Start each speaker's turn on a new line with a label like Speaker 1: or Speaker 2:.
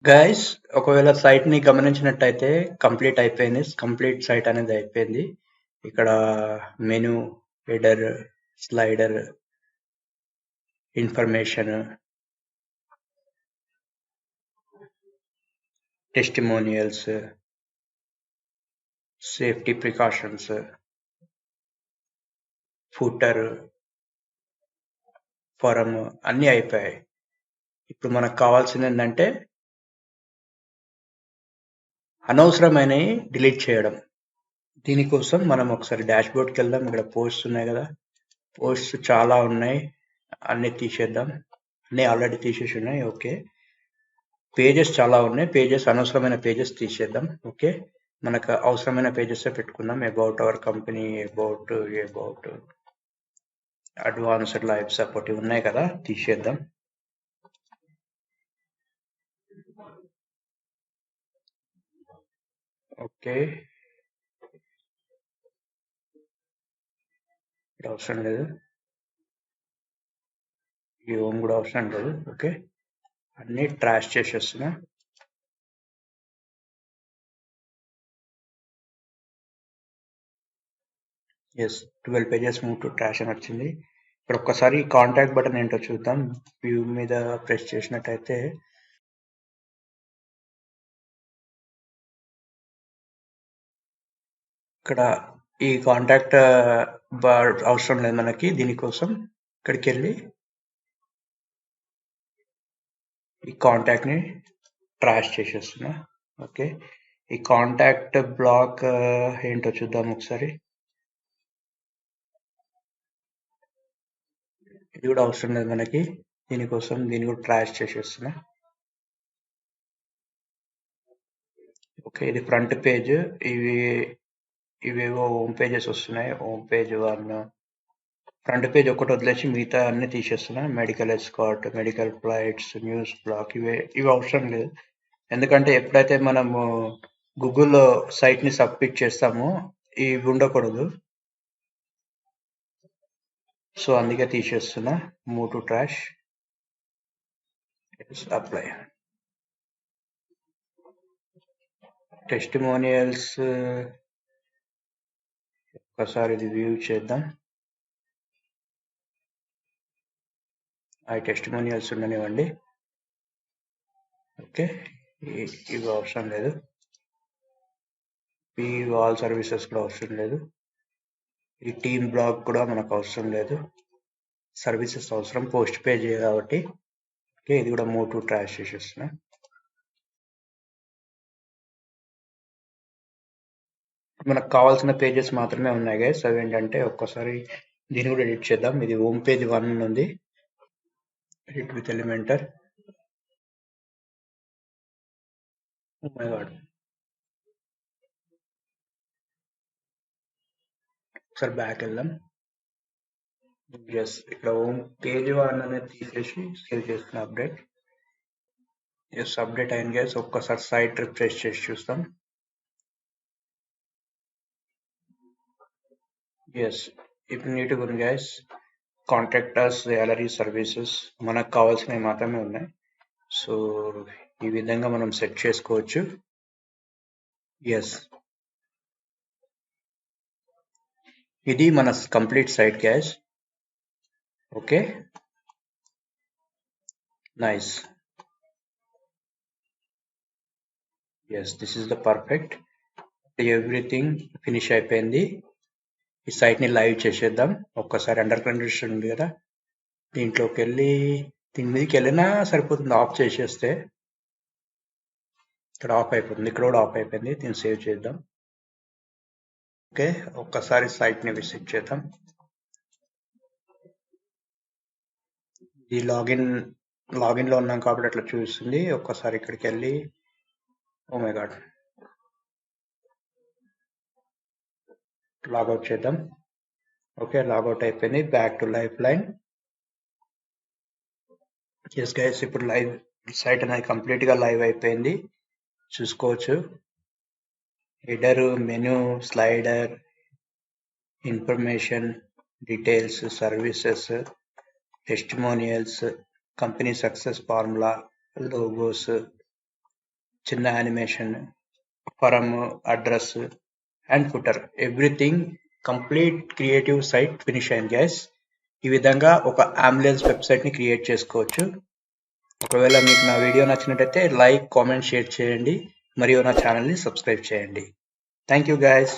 Speaker 1: Guys, ఒకవేళ site ని గమనించినట్టయితే కంప్లీట్ సైట్ అనేది అయిపోయింది. ఇక్కడ menu, header, slider, information, testimonials, safety precautions, footer, forum అన్నీ అయిపోయాయి. ఇప్పుడు మనకు కావాల్సింది ఏంటంటే అనవసరమైనవి డిలీట్ చేయడం. దీనికోసం మనం ఒకసారి డాష్ బోర్డ్కి వెళ్దాం. ఇక్కడ పోస్ట్స్ ఉన్నాయి కదా, పోస్ట్స్ చాలా ఉన్నాయి, అన్ని తీసేద్దాం. అన్నీ ఆల్రెడీ తీసేసి ఉన్నాయి. ఓకే, పేజెస్ చాలా ఉన్నాయి, అనవసరమైన పేజెస్ తీసేద్దాం. ఓకే, మనకు అవసరమైన పేజెస్ పెట్టుకుందాం. About our company, about advanced life support ఇవి ఉన్నాయి కదా, తీసేద్దాం. ఓకే, ఇది అవసరం లేదు, ఈ హోమ్ కూడా అవసరం లేదు. ఓకే, అన్ని ట్రాష్ చేసేస్తున్నా. Yes, 12 pages move to trash అని వచ్చింది. ఇప్పుడు ఒక్కసారి కాంటాక్ట్ బటన్ ఏంటో చూద్దాం. వ్యూ మీద ప్రెస్ చేసినట్టయితే ఇక్కడ ఈ కాంటాక్ట్ అవసరం లేదు మనకి. దీనికోసం ఇక్కడికి వెళ్ళి ఈ కాంటాక్ట్ ని ట్రాష్ చేసేస్తున్నా. ఓకే, ఈ కాంటాక్ట్ బ్లాక్ ఏంటో చూద్దాం ఒకసారి. ఇది కూడా అవసరం లేదు మనకి. దీనికోసం దీన్ని కూడా ట్రాష్ చేసేస్తున్నా. ఓకే, ఇది ఫ్రంట్ పేజ్. ఇవేవో హోమ్ పేజెస్ వస్తున్నాయి. హోమ్ పేజ్ 1, ఫ్రంట్ పేజ్ ఒకటి వదిలేసి మిగతా అన్ని తీసేస్తున్నా. Medical escort, medical flights, news blog, ఇవి అవసరం లేదు. ఎందుకంటే ఎప్పుడైతే మనము గూగుల్లో సైట్ ని సబ్మిట్ చేస్తామో ఇవి ఉండకూడదు. సో అందుకే తీసేస్తున్నా. Move to trash, apply. Testimonials ఒకసారి ఇది వ్యూ చేద్దాం. ఆ టెస్టిమోనియల్స్ ఉండనివ్వండి. ఓకే, ఇవి అవసరం లేదు. ఈ వాల్ సర్వీసెస్ కూడా అవసరం లేదు. ఈ టీమ్ బ్లాక్ కూడా మనకు అవసరం లేదు. సర్వీసెస్ అవసరం, పోస్ట్ పేజ్ కాబట్టి. ఓకే, ఇది కూడా మూవ్ టు ట్రాష్ చేసేస్తున్నా. మనకు కావాల్సిన పేజెస్ మాత్రమే ఉన్నాయి గైస్. అవి ఏంటంటే ఒక్కసారి దీన్ని కూడా ఎడిట్ చేద్దాం. ఇది హోమ్ పేజ్ 1 ఉంది. Edit with Elementor. Oh my god, ఒకసారి బ్యాక్ వెళ్దాం. ఎస్, ఇక్కడ హోమ్ పేజ్ 1 అనేది తీసేసి సేవ్ చేస్తున్న అప్డేట్. ఎస్, అప్డేట్ అయింది గైస్. ఒక్కసారి సైట్ రిఫ్రెష్ చేసి చూస్తాం. ఎస్, ఇప్పుడు నీట్గా ఉంది గైస్. కాంట్రాక్టర్స్, సాలరీ, సర్వీసెస్ మనకు కావాల్సినవి మాత్రమే ఉన్నాయి. సో ఈ విధంగా మనం సెట్ చేసుకోవచ్చు. ఎస్, ఇది మన complete site guys. Okay, nice. Yes, this is the perfect. Everything finish అయిపోయింది. ఈ సైట్ ని లైవ్ చేసేద్దాం. ఒక్కసారి అండర్ కండిషన్ ఉంది కదా, దీంట్లోకి వెళ్ళి దీని మీదకి వెళ్ళినా సరిపోతుంది. ఆఫ్ చేసేస్తే ఇక్కడ ఆఫ్ అయిపోతుంది, ఇక్కడ కూడా ఆఫ్ అయిపోయింది. దీన్ని సేవ్ చేద్దాం. ఓకే, ఒక్కసారి సైట్ ని విజిట్ చేద్దాం. ఈ లాగిన్ లో ఉన్నాం కాబట్టి అట్లా చూస్తుంది. ఒక్కసారి ఇక్కడికి వెళ్ళి, ఓ మై గాడ్, లాగౌట్ చేద్దాం. ఓకే, లాగౌట్ అయిపోయింది. Back to lifeline. Yes guys, ఇప్పుడు లైవ్ సైట్ అనేది కంప్లీట్ గా లైవ్ అయిపోయింది. చూసుకోవచ్చు. Header, menu, slider, information, details, services, testimonials, company success formula, logos, చిన్న animation, form, address and footer, everything complete creative site finish అయింది guys. ఈ విధంగా ఒక అంబులెన్స్ వెబ్సైట్ని క్రియేట్ చేసుకోవచ్చు. ఒకవేళ మీకు నా వీడియో నచ్చినట్టయితే లైక్, కామెంట్, షేర్ చేయండి మరియు నా ఛానల్ని సబ్స్క్రైబ్ చేయండి. Thank you guys.